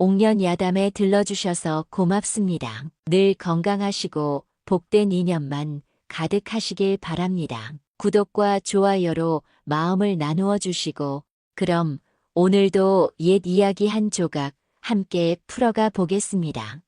옥년 야담에 들러주셔서 고맙습니다. 늘 건강하시고 복된 인연만 가득하시길 바랍니다. 구독과 좋아요로 마음을 나누어 주시고 그럼 오늘도 옛 이야기 한 조각 함께 풀어가 보겠습니다.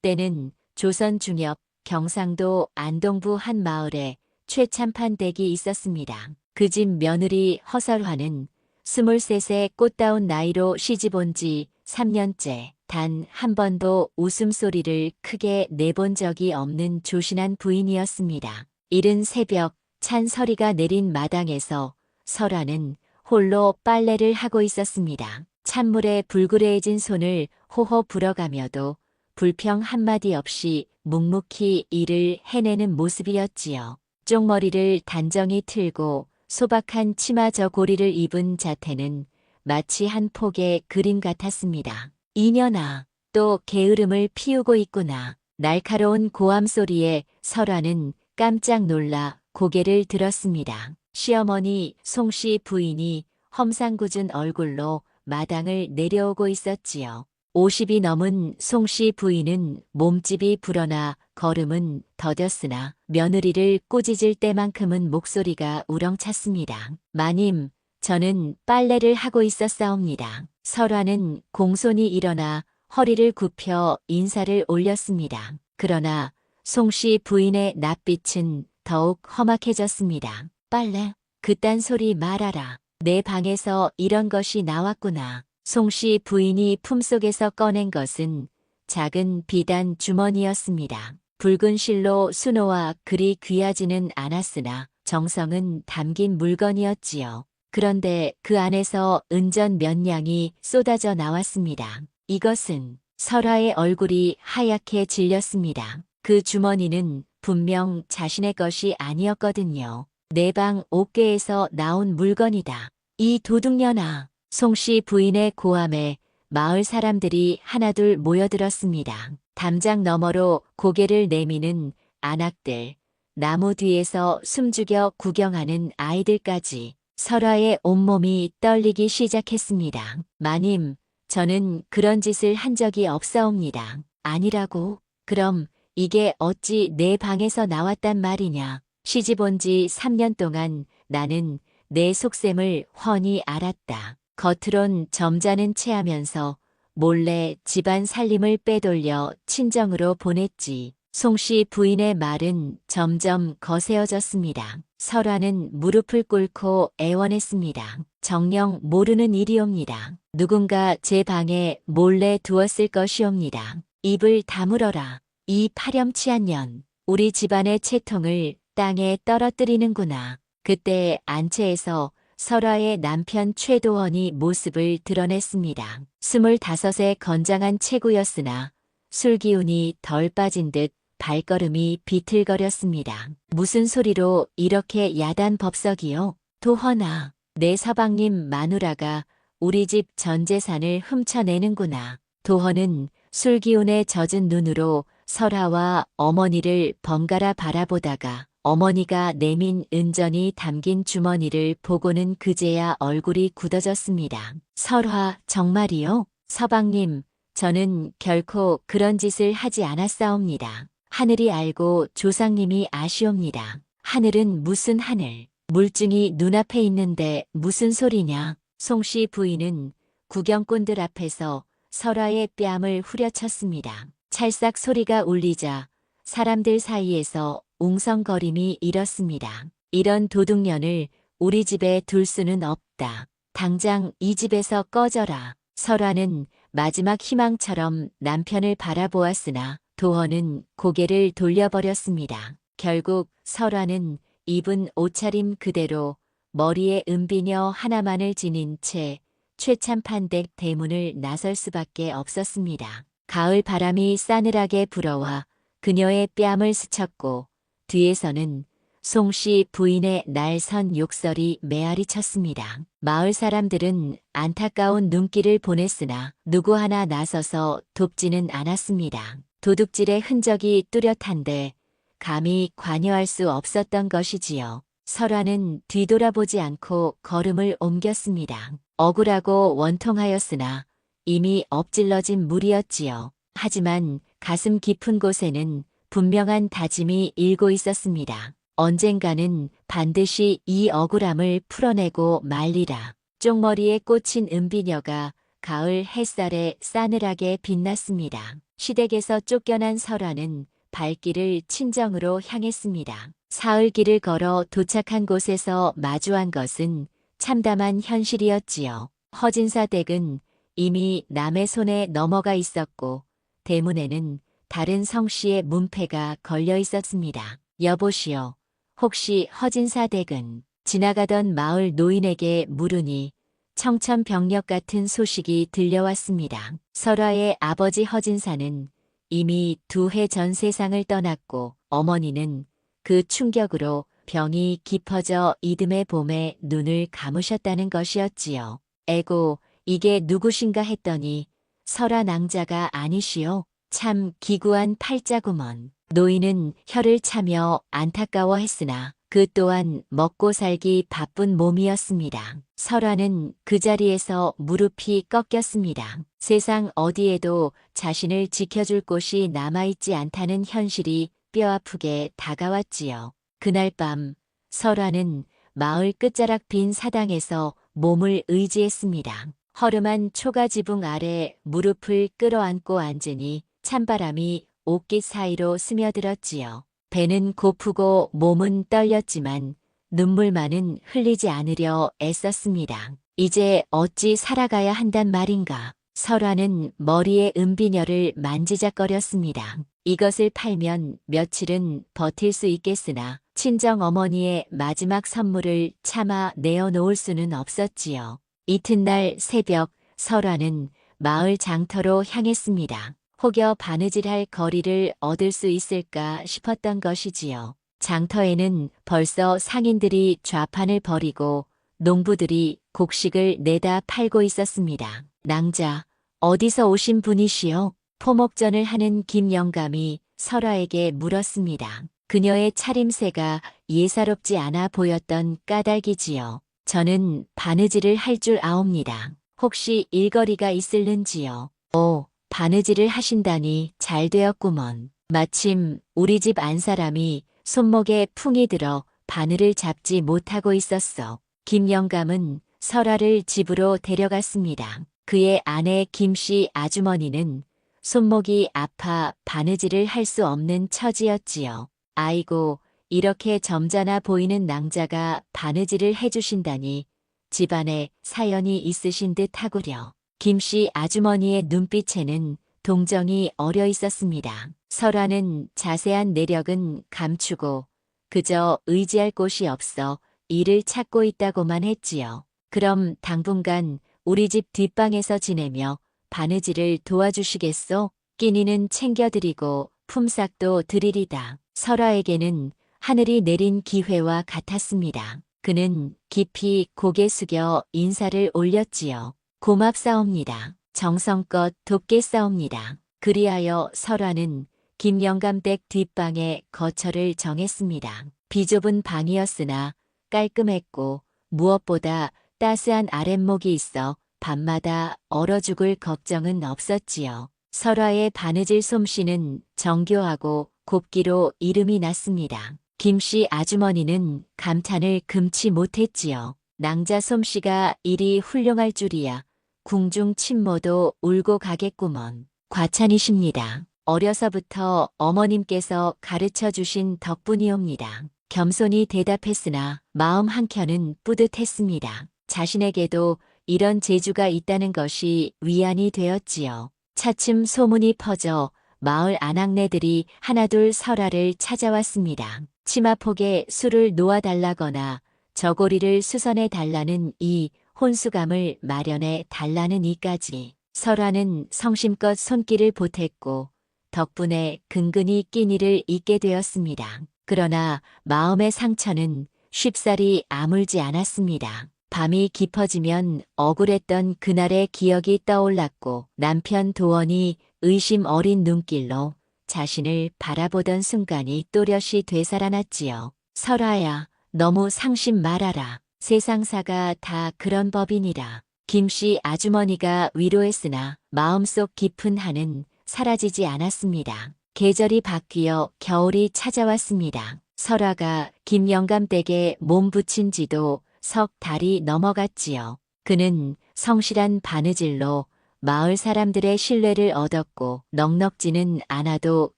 때는 조선 중엽 경상도 안동부 한 마을에 최참판 댁이 있었습니다. 그 집 며느리 허설화는 23세 꽃다운 나이로 시집온 지 3년째 단 한 번도 웃음소리를 크게 내본 적이 없는 조신한 부인이었습니다. 이른 새벽 찬 서리가 내린 마당에서 설화는 홀로 빨래를 하고 있었습니다. 찬물에 불그레해진 손을 호호 불어가며도 불평 한마디 없이 묵묵히 일을 해내는 모습이었지요. 쪽머리를 단정히 틀고 소박한 치마 저고리를 입은 자태는 마치 한 폭의 그림 같았습니다. 이년아, 또 게으름을 피우고 있구나. 날카로운 고함 소리에 설화는 깜짝 놀라 고개를 들었습니다. 시어머니 송씨 부인이 험상궂은 얼굴로 마당을 내려오고 있었지요. 50이 넘은 송씨 부인은 몸집이 불어나 걸음은 더뎠으나 며느리를 꾸짖을 때만큼은 목소리가 우렁찼습니다. 마님, 저는 빨래를 하고 있었사옵니다. 설화는 공손히 일어나 허리를 굽혀 인사를 올렸습니다. 그러나 송씨 부인의 낯빛은 더욱 험악해졌습니다. 빨래? 그딴 소리 말아라. 내 방에서 이런 것이 나왔구나. 송씨 부인이 품속에서 꺼낸 것은 작은 비단 주머니였습니다. 붉은 실로 수놓아 그리 귀하지는 않았으나 정성은 담긴 물건이었지요. 그런데 그 안에서 은전 몇 냥이 쏟아져 나왔습니다. 이것은 설화의 얼굴이 하얗게 질렸습니다. 그 주머니는 분명 자신의 것이 아니었거든요. 내 방 옥계에서 나온 물건이다. 이 도둑년아. 송씨 부인의 고함에 마을 사람들이 하나둘 모여들었습니다. 담장 너머로 고개를 내미는 아낙들, 나무 뒤에서 숨죽여 구경하는 아이들까지 설화의 온몸이 떨리기 시작했습니다. 마님, 저는 그런 짓을 한 적이 없사옵니다. 아니라고? 그럼 이게 어찌 내 방에서 나왔단 말이냐. 시집온 지 3년 동안 나는 내 속셈을 훤히 알았다. 겉으론 점잖은 체하면서 몰래 집안 살림을 빼돌려 친정으로 보냈지. 송씨 부인의 말은 점점 거세어졌습니다. 설화는 무릎을 꿇고 애원했습니다. 정녕 모르는 일이옵니다. 누군가 제 방에 몰래 두었을 것이옵니다. 입을 다물어라. 이 파렴치한 년, 우리 집안의 채통을 땅에 떨어뜨리는구나. 그때 안채에서 설화의 남편 최도원이 모습을 드러냈습니다. 25의 건장한 체구였으나 술기운이 덜 빠진 듯 발걸음이 비틀거렸습니다. 무슨 소리로 이렇게 야단 법석이요? 도헌아, 내 서방님 마누라가 우리 집 전 재산을 훔쳐내는구나. 도헌은 술기운에 젖은 눈으로 설화와 어머니를 번갈아 바라보다가 어머니가 내민 은전이 담긴 주머니를 보고는 그제야 얼굴이 굳어졌습니다. 설화, 정말이요? 서방님, 저는 결코 그런 짓을 하지 않았사옵니다. 하늘이 알고 조상님이 아시옵니다. 하늘은 무슨 하늘? 물증이 눈앞에 있는데 무슨 소리냐? 송씨 부인은 구경꾼들 앞에서 설화의 뺨을 후려쳤습니다. 찰싹 소리가 울리자 사람들 사이에서 웅성거림이 일었습니다. 이런 도둑년을 우리 집에 둘 수는 없다. 당장 이 집에서 꺼져라. 설화는 마지막 희망처럼 남편을 바라보았으나 도헌은 고개를 돌려버렸습니다. 결국 설화는 입은 옷차림 그대로 머리에 은비녀 하나만을 지닌 채 최참판댁 대문을 나설 수밖에 없었습니다. 가을 바람이 싸늘하게 불어와 그녀의 뺨을 스쳤고 뒤에서는 송씨 부인의 날선 욕설이 메아리 쳤습니다. 마을 사람들은 안타까운 눈길을 보냈으나 누구 하나 나서서 돕지는 않았습니다. 도둑질의 흔적이 뚜렷한데 감히 관여할 수 없었던 것이지요. 설화는 뒤돌아보지 않고 걸음을 옮겼습니다. 억울하고 원통하였으나 이미 엎질러진 물이었지요. 하지만 가슴 깊은 곳에는 분명한 다짐이 일고 있었습니다. 언젠가는 반드시 이 억울함을 풀어내고 말리라. 쪽머리에 꽂힌 은비녀가 가을 햇살에 싸늘하게 빛났습니다. 시댁에서 쫓겨난 설화는 발길을 친정으로 향했습니다. 사흘 길을 걸어 도착한 곳에서 마주한 것은 참담한 현실이었지요. 허진사 댁은 이미 남의 손에 넘어가 있었고 대문에는 다른 성씨의 문패가 걸려 있었습니다. 여보시오. 혹시 허진사 댁은? 지나가던 마을 노인에게 물으니 청천벽력 같은 소식이 들려왔습니다. 설화의 아버지 허진사는 이미 2해 전 세상을 떠났고 어머니는 그 충격으로 병이 깊어져 이듬해 봄에 눈을 감으셨다는 것이었지요. 에고, 이게 누구신가 했더니 설화 낭자가 아니시오. 참 기구한 팔자구먼. 노인은 혀를 차며 안타까워했으나 그 또한 먹고 살기 바쁜 몸이었습니다. 설화는 그 자리에서 무릎이 꺾였습니다. 세상 어디에도 자신을 지켜줄 곳이 남아있지 않다는 현실이 뼈아프게 다가왔지요. 그날 밤 설화는 마을 끝자락 빈 사당에서 몸을 의지했습니다. 허름한 초가지붕 아래 무릎을 끌어안고 앉으니 찬바람이 옷깃 사이로 스며들었지요. 배는 고프고 몸은 떨렸지만 눈물만은 흘리지 않으려 애썼습니다. 이제 어찌 살아가야 한단 말인가. 설화는 머리에 은비녀를 만지작거렸습니다. 이것을 팔면 며칠은 버틸 수 있겠으나 친정 어머니의 마지막 선물을 차마 내어놓을 수는 없었지요. 이튿날 새벽 설화는 마을 장터로 향했습니다. 혹여 바느질할 거리를 얻을 수 있을까 싶었던 것이지요. 장터에는 벌써 상인들이 좌판을 벌이고 농부들이 곡식을 내다 팔고 있었습니다. 낭자, 어디서 오신 분이시오? 포목전을 하는 김영감이 설화에게 물었습니다. 그녀의 차림새가 예사롭지 않아 보였던 까닭이지요. 저는 바느질을 할 줄 아옵니다. 혹시 일거리가 있을는지요? 오, 바느질을 하신다니 잘 되었구먼. 마침 우리 집 안사람이 손목에 풍이 들어 바늘을 잡지 못하고 있었어. 김영감은 설화를 집으로 데려갔습니다. 그의 아내 김씨 아주머니는 손목이 아파 바느질을 할 수 없는 처지였지요. 아이고, 이렇게 점잖아 보이는 낭자가 바느질을 해주신다니 집안에 사연이 있으신 듯 하구려. 김씨 아주머니의 눈빛에는 동정이 어려 있었습니다. 설화는 자세한 내력은 감추고 그저 의지할 곳이 없어 일을 찾고 있다고만 했지요. 그럼 당분간 우리 집 뒷방에서 지내며 바느질을 도와주시겠소? 끼니는 챙겨드리고 품삯도 드리리다. 설화에게는 하늘이 내린 기회와 같았습니다. 그는 깊이 고개 숙여 인사를 올렸지요. 고맙사옵니다. 정성껏 돕겠사옵니다. 그리하여 설화는 김영감 댁 뒷방에 거처를 정했습니다. 비좁은 방이었으나 깔끔했고 무엇보다 따스한 아랫목이 있어 밤마다 얼어 죽을 걱정은 없었지요. 설화의 바느질 솜씨는 정교하고 곱기로 이름이 났습니다. 김씨 아주머니는 감탄을 금치 못했지요. 낭자 솜씨가 이리 훌륭할 줄이야. 궁중 친모도 울고 가겠구먼. 과찬이십니다. 어려서부터 어머님께서 가르쳐 주신 덕분이옵니다. 겸손히 대답했으나 마음 한켠은 뿌듯했습니다. 자신에게도 이런 재주가 있다는 것이 위안이 되었지요. 차츰 소문이 퍼져 마을 아낙네들이 하나둘 설화를 찾아왔습니다. 치마폭에 술을 놓아달라거나 저고리를 수선해 달라는 이, 혼수감을 마련해 달라는 이까지. 설화는 성심껏 손길을 보탰고 덕분에 근근히 끼니를 잊게 되었습니다. 그러나 마음의 상처는 쉽사리 아물지 않았습니다. 밤이 깊어지면 억울했던 그날의 기억이 떠올랐고 남편 도원이 의심 어린 눈길로 자신을 바라보던 순간이 또렷이 되살아났지요. 설화야, 너무 상심 말아라. 세상사가 다 그런 법이니라. 김씨 아주머니가 위로했으나 마음속 깊은 한은 사라지지 않았습니다. 계절이 바뀌어 겨울이 찾아왔습니다. 설아가 김영감 댁에 몸 붙인 지도 석 달이 넘어갔지요. 그는 성실한 바느질로 마을 사람들의 신뢰를 얻었고 넉넉지는 않아도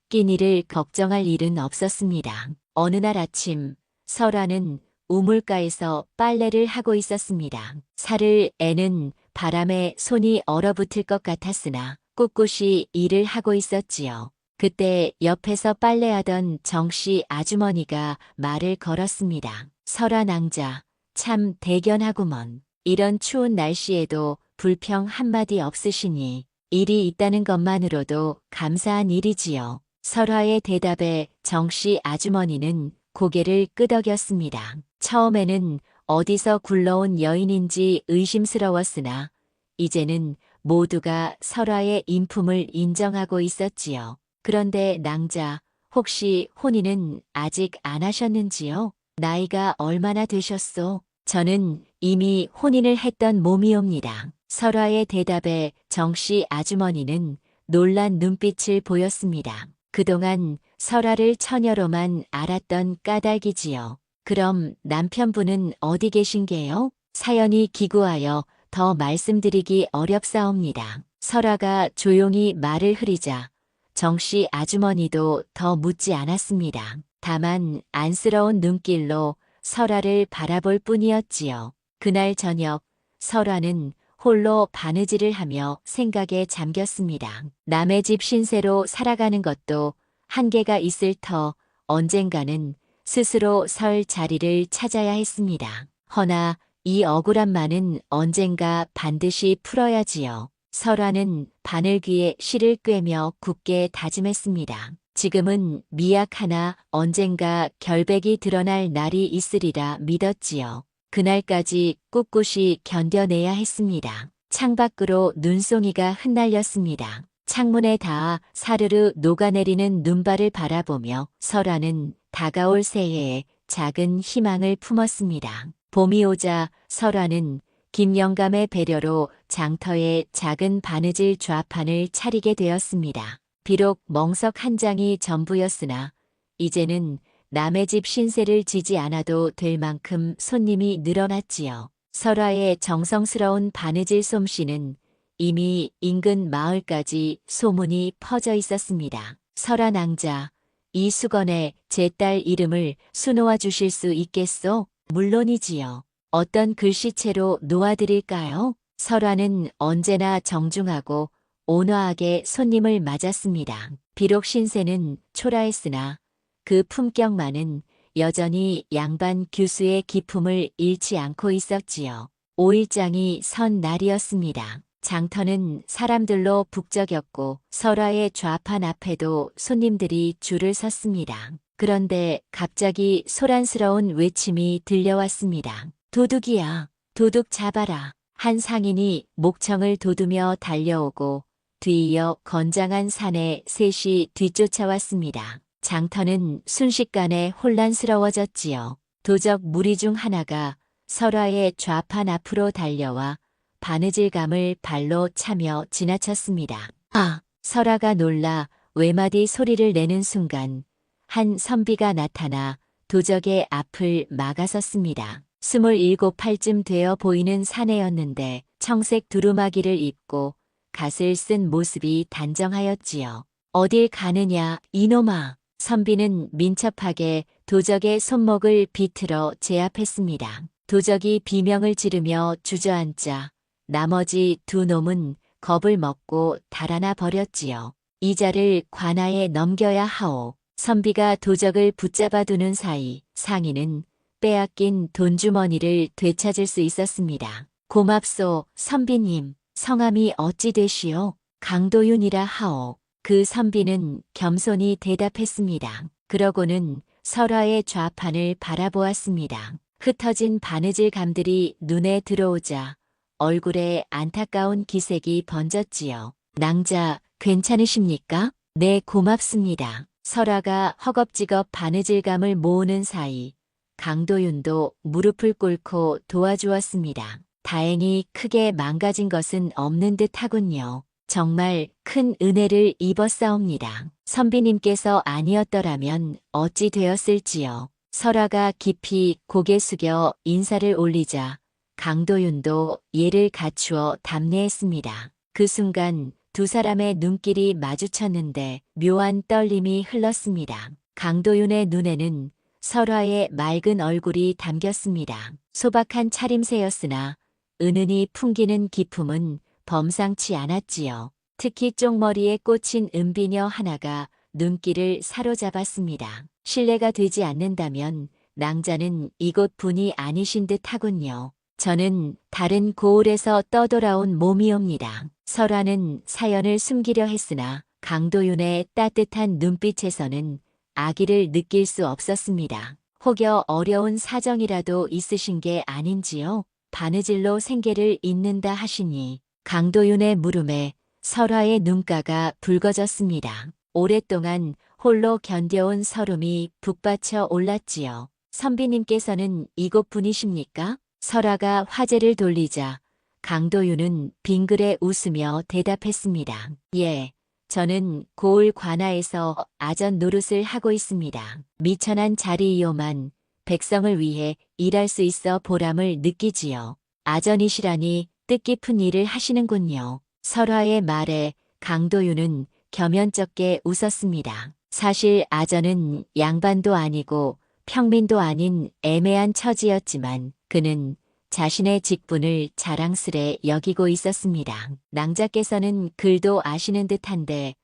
끼니를 걱정할 일은 없었습니다. 어느 날 아침 설아는 우물가에서 빨래를 하고 있었습니다. 살을 애는 바람에 손이 얼어붙을 것 같았으나 꿋꿋이 일을 하고 있었지요. 그때 옆에서 빨래하던 정씨 아주머니가 말을 걸었습니다. 설아 낭자, 참 대견하구먼. 이런 추운 날씨에도 불평 한마디 없으시니 일이 있다는 것만으로도 감사한 일이지요. 설화의 대답에 정씨 아주머니는 고개를 끄덕였습니다. 처음에는 어디서 굴러온 여인인지 의심스러웠으나 이제는 모두가 설화의 인품을 인정하고 있었지요. 그런데 낭자, 혹시 혼인은 아직 안 하셨는지요? 나이가 얼마나 되셨소? 저는 이미 혼인을 했던 몸이옵니다. 설화의 대답에 정씨 아주머니는 놀란 눈빛을 보였습니다. 그동안 설화를 처녀로만 알았던 까닭이지요. 그럼 남편분은 어디 계신게요? 사연이 기구하여 더 말씀드리기 어렵사옵니다. 설화가 조용히 말을 흐리자 정씨 아주머니도 더 묻지 않았습니다. 다만 안쓰러운 눈길로 설화를 바라볼 뿐이었지요. 그날 저녁 설화는 홀로 바느질을 하며 생각에 잠겼습니다. 남의 집 신세로 살아가는 것도 한계가 있을 터 언젠가는 스스로 설 자리를 찾아야 했습니다. 허나 이 억울함만은 언젠가 반드시 풀어야지요. 설화는 바늘귀에 실을 꿰며 굳게 다짐했습니다. 지금은 미약하나 언젠가 결백이 드러날 날이 있으리라 믿었지요. 그날까지 꿋꿋이 견뎌내야 했습니다. 창밖으로 눈송이가 흩날렸습니다. 창문에 닿아 사르르 녹아내리는 눈발을 바라보며 설화는 다가올 새해에 작은 희망을 품었습니다. 봄이 오자 설화는 김영감의 배려로 장터에 작은 바느질 좌판을 차리게 되었습니다. 비록 멍석 한 장이 전부였으나 이제는 남의 집 신세를 지지 않아도 될 만큼 손님이 늘어났지요. 설화의 정성스러운 바느질 솜씨는 이미 인근 마을까지 소문이 퍼져 있었습니다. 설화 낭자, 이 수건에 제 딸 이름을 수놓아 주실 수 있겠소? 물론이지요. 어떤 글씨체로 놓아드릴까요? 설화는 언제나 정중하고 온화하게 손님을 맞았습니다. 비록 신세는 초라했으나 그 품격만은 여전히 양반 교수의 기품을 잃지 않고 있었지요. 5일장이 선 날이었습니다. 장터는 사람들로 북적였고 설화의 좌판 앞에도 손님들이 줄을 섰습니다. 그런데 갑자기 소란스러운 외침이 들려왔습니다. 도둑이야, 도둑 잡아라. 한 상인이 목청을 돋우며 달려오고 뒤이어 건장한 사내 셋이 뒤쫓아왔습니다. 장터는 순식간에 혼란스러워졌지요. 도적 무리 중 하나가 설화의 좌판 앞으로 달려와 바느질감을 발로 차며 지나쳤습니다. 아! 설화가 놀라 외마디 소리를 내는 순간 한 선비가 나타나 도적의 앞을 막아섰습니다. 27팔쯤 되어 보이는 사내였는데 청색 두루마기를 입고 갓을 쓴 모습이 단정하였지요. 어딜 가느냐 이놈아. 선비는 민첩하게 도적의 손목을 비틀어 제압했습니다. 도적이 비명을 지르며 주저앉자 나머지 두 놈은 겁을 먹고 달아나 버렸지요. 이자를 관아에 넘겨야 하오. 선비가 도적을 붙잡아 두는 사이 상인은 빼앗긴 돈주머니를 되찾을 수 있었습니다. 고맙소, 선비님. 성함이 어찌 되시오? 강도윤이라 하오. 그 선비는 겸손히 대답했습니다. 그러고는 설화의 좌판을 바라보았습니다. 흩어진 바느질 감들이 눈에 들어오자 얼굴에 안타까운 기색이 번졌지요. 낭자, 괜찮으십니까? 네, 고맙습니다. 설화가 허겁지겁 바느질감을 모으는 사이 강도윤도 무릎을 꿇고 도와주었습니다. 다행히 크게 망가진 것은 없는 듯 하군요. 정말 큰 은혜를 입었사옵니다. 선비님께서 아니었더라면 어찌 되었을지요. 설아가 깊이 고개 숙여 인사를 올리자 강도윤도 예를 갖추어 답례했습니다. 그 순간 두 사람의 눈길이 마주쳤는데 묘한 떨림이 흘렀습니다. 강도윤의 눈에는 설아의 맑은 얼굴이 담겼습니다. 소박한 차림새였으나 은은히 풍기는 기품은 범상치 않았지요. 특히 쪽머리에 꽂힌 은비녀 하나가 눈길을 사로잡았습니다. 실례가 되지 않는다면 낭자는 이곳 분이 아니신 듯 하군요. 저는 다른 고을에서 떠돌아온 몸이옵니다. 설아는 사연을 숨기려 했으나 강도윤의 따뜻한 눈빛에서는 악의를 느낄 수 없었습니다. 혹여 어려운 사정이라도 있으신 게 아닌지요? 바느질로 생계를 잇는다 하시니 강도윤의 물음에 설아의 눈가가 붉어졌습니다. 오랫동안 홀로 견뎌온 서름이 북받쳐 올랐지요. 선비님께서는 이곳 분이십니까? 설아가 화제를 돌리자 강도윤은 빙그레 웃으며 대답했습니다. 예, 저는 고을 관아에서 아전 노릇을 하고 있습니다. 미천한 자리이오만 백성을 위해 일할 수 있어 보람을 느끼지요. 아전이시라니 뜻깊은 일을 하시는군요. 설아의 말에 강도윤은 겸연쩍게 웃었습니다. 사실 아전은 양반도 아니고 평민도 아닌 애매한 처지였지만 그는 자신의 직분을 자랑스레 여기고 있었습니다. 낭자께서는 글도 아시는 듯한데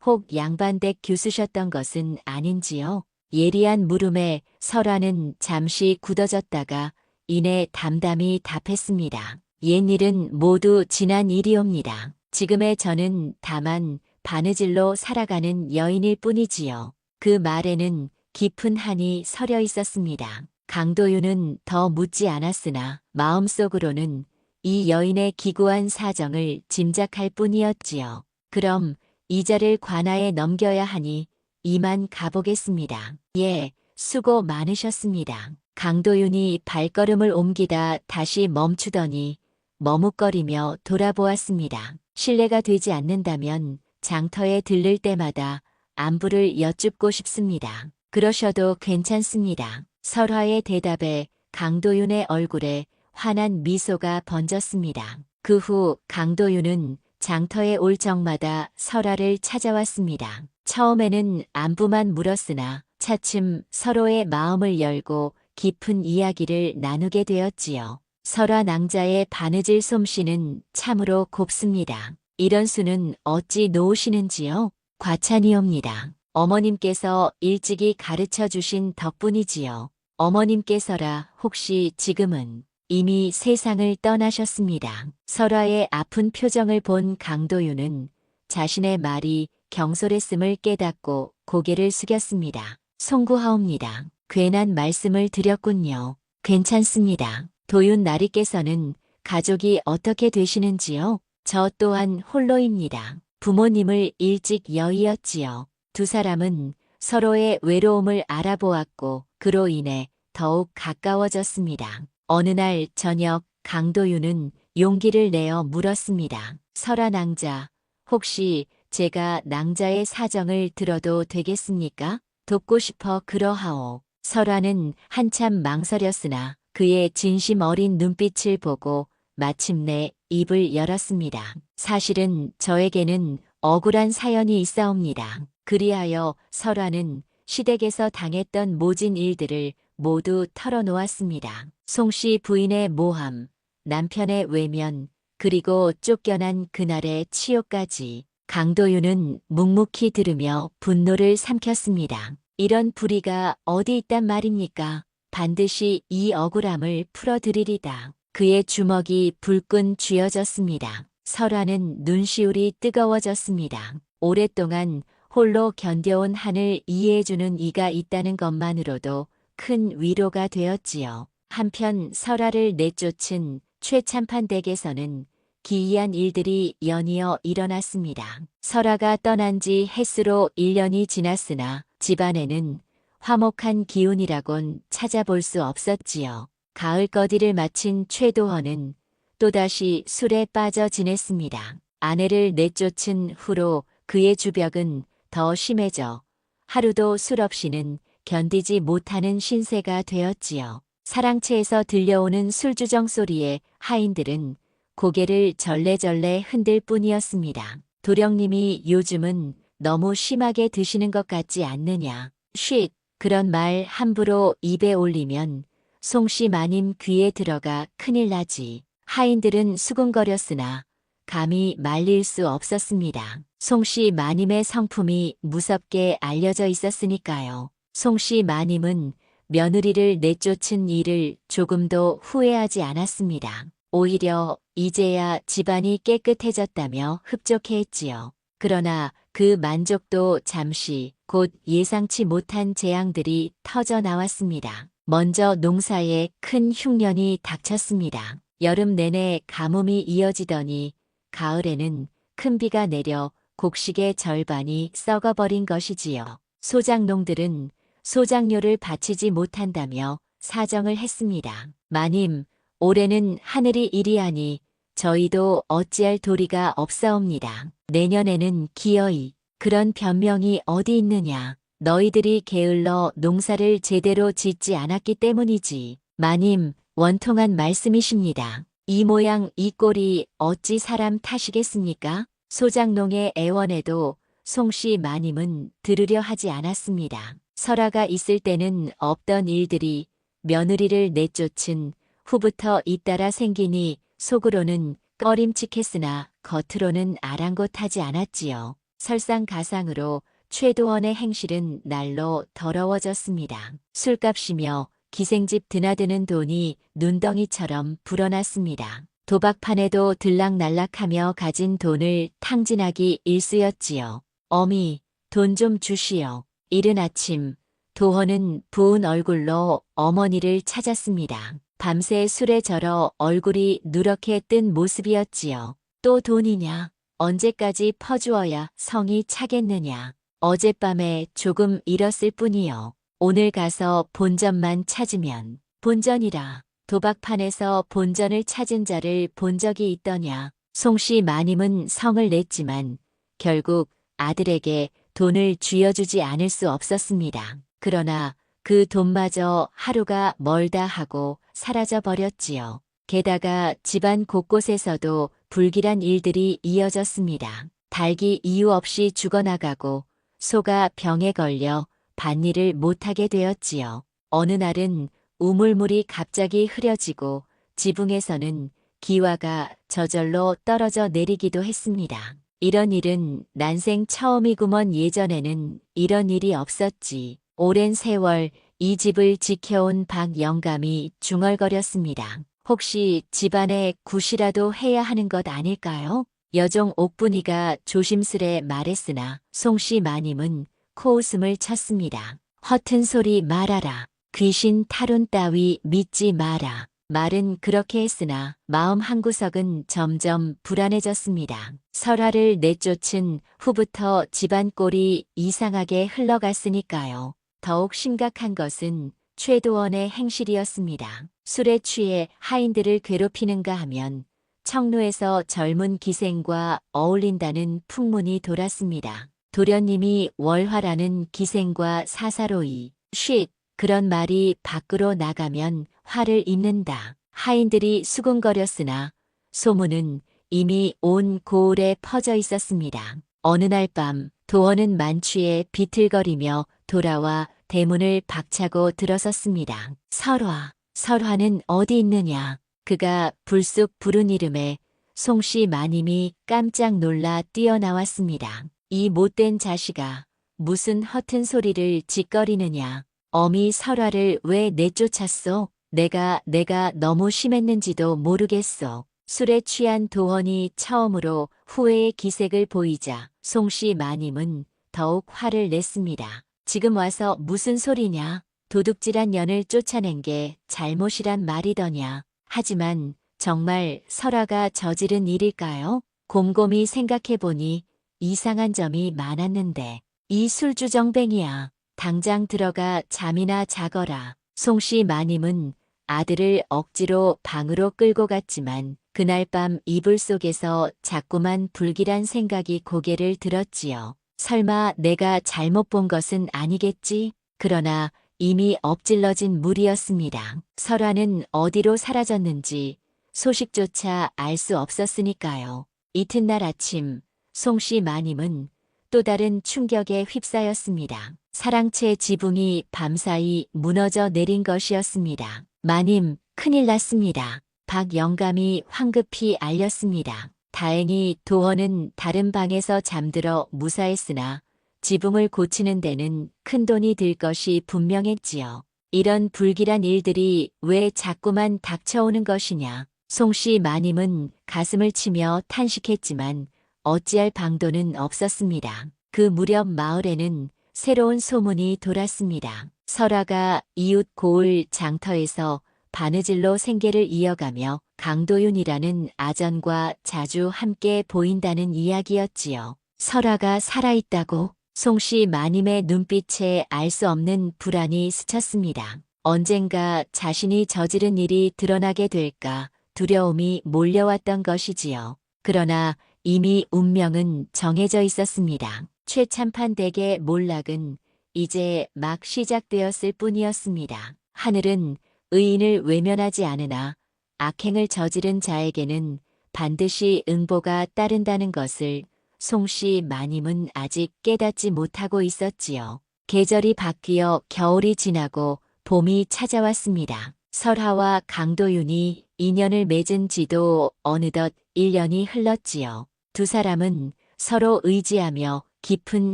혹 양반댁 교수셨던 것은 아닌지요? 예리한 물음에 설아는 잠시 굳어졌다가 이내 담담히 답했습니다. 옛일은 모두 지난 일이옵니다. 지금의 저는 다만 바느질로 살아가는 여인일 뿐이지요. 그 말에는 깊은 한이 서려 있었습니다. 강도윤은 더 묻지 않았으나 마음속으로는 이 여인의 기구한 사정을 짐작할 뿐이었지요. 그럼 이자를 관아에 넘겨야 하니 이만 가보겠습니다. 예, 수고 많으셨습니다. 강도윤이 발걸음을 옮기다 다시 멈추더니 머뭇거리며 돌아보았습니다. 실례가 되지 않는다면 장터에 들를 때마다 안부를 여쭙고 싶습니다. 그러셔도 괜찮습니다. 설화의 대답에 강도윤의 얼굴에 환한 미소가 번졌습니다. 그 후 강도윤은 장터에 올 적마다 설화를 찾아왔습니다. 처음에는 안부만 물었으나 차츰 서로의 마음을 열고 깊은 이야기를 나누게 되었지요. 설화 낭자의 바느질 솜씨는 참으로 곱습니다. 이런 수는 어찌 놓으시는지요? 과찬이옵니다. 어머님께서 일찍이 가르쳐 주신 덕분이지요. 어머님께서라 혹시 지금은 이미 세상을 떠나셨습니다. 설화의 아픈 표정을 본 강도윤은 자신의 말이 경솔했음을 깨닫고 고개를 숙였습니다. 송구하옵니다. 괜한 말씀을 드렸군요. 괜찮습니다. 도윤 나리께서는 가족이 어떻게 되시는지요? 저 또한 홀로입니다. 부모님을 일찍 여의었지요. 두 사람은 서로의 외로움을 알아보았고 그로 인해 더욱 가까워졌습니다. 어느 날 저녁 강도윤은 용기를 내어 물었습니다. 설아 낭자, 혹시 제가 낭자의 사정을 들어도 되겠습니까? 돕고 싶어 그러하오. 설아는 한참 망설였으나 그의 진심 어린 눈빛을 보고 마침내 입을 열었습니다. 사실은 저에게는 억울한 사연이 있사옵니다. 그리하여 설아는 시댁에서 당했던 모진 일들을 모두 털어놓았습니다. 송씨 부인의 모함, 남편의 외면, 그리고 쫓겨난 그날의 치욕까지. 강도윤은 묵묵히 들으며 분노를 삼켰습니다. 이런 불의가 어디 있단 말입니까? 반드시 이 억울함을 풀어드리리다. 그의 주먹이 불끈 쥐어졌습니다. 설아는 눈시울이 뜨거워졌습니다. 오랫동안 홀로 견뎌온 한을 이해해주는 이가 있다는 것만으로도 큰 위로가 되었지요. 한편 설아를 내쫓은 최참판 댁에서는 기이한 일들이 연이어 일어났습니다. 설아가 떠난 지 해수로 1년이 지났으나 집안에는 화목한 기운이라곤 찾아볼 수 없었지요. 가을 거디를 마친 최도헌은 또다시 술에 빠져 지냈습니다. 아내를 내쫓은 후로 그의 주벽은 더 심해져 하루도 술 없이는 견디지 못하는 신세가 되었지요. 사랑채에서 들려오는 술주정 소리에 하인들은 고개를 절레절레 흔들 뿐이었습니다. 도령님이 요즘은 너무 심하게 드시는 것 같지 않느냐. 쉿, 그런 말 함부로 입에 올리면 송씨 마님 귀에 들어가 큰일 나지. 하인들은 수군거렸으나 감히 말릴 수 없었습니다. 송씨 마님의 성품이 무섭게 알려져 있었으니까요. 송씨 마님은 며느리를 내쫓은 일을 조금도 후회하지 않았습니다. 오히려 이제야 집안이 깨끗해졌다며 흡족해했지요. 그러나 그 만족도 잠시 곧 예상치 못한 재앙들이 터져 나왔습니다. 먼저 농사에 큰 흉년이 닥쳤습니다. 여름 내내 가뭄이 이어지더니 가을에는 큰 비가 내려 곡식의 절반이 썩어버린 것이지요. 소작농들은 소작료를 바치지 못한다며 사정을 했습니다. 마님, 올해는 하늘이 이리하니 저희도 어찌할 도리가 없사옵니다. 내년에는 기어이 그런 변명이 어디 있느냐. 너희들이 게을러 농사를 제대로 짓지 않았기 때문이지. 마님, 원통한 말씀이십니다. 이 모양 이 꼴이 어찌 사람 탓이겠습니까? 소작농의 애원에도 송씨 마님은 들으려 하지 않았습니다. 설아가 있을 때는 없던 일들이 며느리를 내쫓은 후부터 잇따라 생기니 속으로는 꺼림칙했으나 겉으로는 아랑곳하지 않았지요. 설상가상으로 최도원의 행실은 날로 더러워졌습니다. 술값이며 기생집 드나드는 돈이 눈덩이처럼 불어났습니다. 도박판에도 들락날락하며 가진 돈을 탕진하기 일쑤였지요. 어미, 돈 좀 주시오. 이른 아침 도헌은 부은 얼굴로 어머니를 찾았습니다. 밤새 술에 절어 얼굴이 누렇게 뜬 모습이었지요. 또 돈이냐? 언제까지 퍼주어야 성이 차겠느냐? 어젯밤에 조금 잃었을 뿐이요. 오늘 가서 본전만 찾으면. 본전이라. 도박판에서 본전을 찾은 자를 본 적이 있더냐. 송씨 마님은 성을 냈지만 결국 아들에게 돈을 쥐어주지 않을 수 없었습니다. 그러나 그 돈마저 하루가 멀다 하고 사라져 버렸지요. 게다가 집안 곳곳에서도 불길한 일들이 이어졌습니다. 닭이 이유 없이 죽어나가고 소가 병에 걸려 밭일을 못하게 되었지요. 어느 날은 우물물이 갑자기 흐려지고 지붕에서는 기와가 저절로 떨어져 내리기도 했습니다. 이런 일은 난생 처음이구먼. 예전에는 이런 일이 없었지. 오랜 세월 이 집을 지켜온 박 영감이 중얼거렸습니다. 혹시 집안에 굿이라도 해야 하는 것 아닐까요? 여종 옥분이가 조심스레 말했으나 송씨 마님은 코웃음을 쳤습니다. 허튼 소리 말아라. 귀신 탈운 따위 믿지 마라. 말은 그렇게 했으나 마음 한구석은 점점 불안해졌습니다. 설아를 내쫓은 후부터 집안 꼴이 이상하게 흘러갔으니까요. 더욱 심각한 것은 최도원의 행실이었습니다. 술에 취해 하인들을 괴롭히는가 하면 청로에서 젊은 기생과 어울린다는 풍문이 돌았습니다. 도련님이 월화라는 기생과 사사로이 쉿 그런 말이 밖으로 나가면 화를 입는다. 하인들이 수군거렸으나 소문은 이미 온 고을에 퍼져 있었습니다. 어느 날 밤 도원은 만취해 비틀거리며 돌아와 대문을 박차고 들어섰습니다. 설화, 설화는 어디 있느냐. 그가 불쑥 부른 이름에 송씨 마님이 깜짝 놀라 뛰어나왔습니다. 이 못된 자식아, 무슨 허튼 소리를 짓거리느냐. 어미 설화를 왜 내쫓았소? 내가 너무 심했는지도 모르겠소. 술에 취한 도헌이 처음으로 후회의 기색을 보이자 송씨 마님은 더욱 화를 냈습니다. 지금 와서 무슨 소리냐? 도둑질한 년을 쫓아낸 게 잘못이란 말이더냐. 하지만 정말 설아가 저지른 일일까요? 곰곰이 생각해보니 이상한 점이 많았는데 이 술주정뱅이야. 당장 들어가 잠이나 자거라. 송씨 마님은 아들을 억지로 방으로 끌고 갔지만 그날 밤 이불 속에서 자꾸만 불길한 생각이 고개를 들었지요. 설마 내가 잘못 본 것은 아니겠지? 그러나 이미 엎질러진 물이었습니다. 설화는 어디로 사라졌는지 소식조차 알 수 없었으니까요. 이튿날 아침 송씨 마님은 또 다른 충격에 휩싸였습니다. 사랑채 지붕이 밤사이 무너져 내린 것이었습니다. 마님, 큰일 났습니다. 박 영감이 황급히 알렸습니다. 다행히 도원은 다른 방에서 잠들어 무사했으나 지붕을 고치는 데는 큰돈이 들 것이 분명했지요. 이런 불길한 일들이 왜 자꾸만 닥쳐오는 것이냐. 송씨 마님은 가슴을 치며 탄식했지만 어찌할 방도는 없었습니다. 그 무렵 마을에는 새로운 소문이 돌았습니다. 설화가 이웃 고을 장터에서 바느질로 생계를 이어가며 강도윤이라는 아전과 자주 함께 보인다는 이야기였지요. 설화가 살아있다고? 송씨 마님의 눈빛에 알 수 없는 불안이 스쳤습니다. 언젠가 자신이 저지른 일이 드러나게 될까 두려움이 몰려왔던 것이지요. 그러나 이미 운명은 정해져 있었습니다. 최참판 댁의 몰락은 이제 막 시작되었을 뿐이었습니다. 하늘은 의인을 외면하지 않으나 악행을 저지른 자에게는 반드시 응보가 따른다는 것을 송씨 마님은 아직 깨닫지 못하고 있었지요. 계절이 바뀌어 겨울이 지나고 봄이 찾아왔습니다. 설화와 강도윤이 인연을 맺은 지도 어느덧 1년이 흘렀지요. 두 사람은 서로 의지하며 깊은